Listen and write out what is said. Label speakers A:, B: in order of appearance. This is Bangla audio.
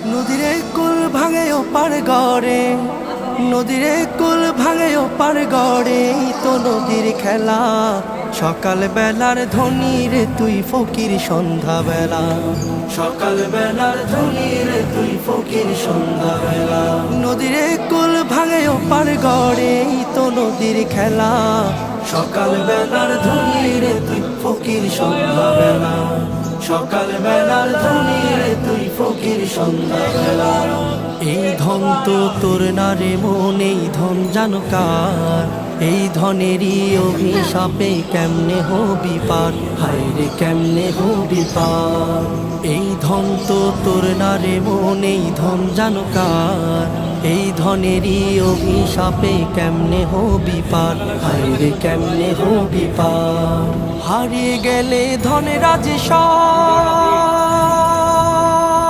A: নদীর কুল ভাঙে ওপার গড়ে, নদীর কুল ভাঙে ওপার গড়ে, তো নদীর খেলা। সকাল বেলার ধনী রে তুই ফকির সন্ধ্যা বেলা, সকাল বেলার ধনী রে তুই ফকির সন্ধ্যা বেলা। নদীর কুল ভাঙে ওপার গড়ে, তো নদীর খেলা। সকাল বেলার ধনী রে তুই ফকির সন্ধ্যা বেলা, সকাল বেলার ধনী রে তুই ফকির সন্ধ্যা বেলা। এই ধন তো তোর না রে মন, এই ধন জানো কার? এই ধনেরই অভিশাপে কেমনে হবি পার, হায় রে কেমনে হবি পার। এই ধন তো তোর না রে মন, এই ধন জানো কার? এই ধনেরই অভিশাপে কেমনে হবি পার, হায় রে কেমনে হবি পার। হারিয়ে গেলে ধনেরা যে সব,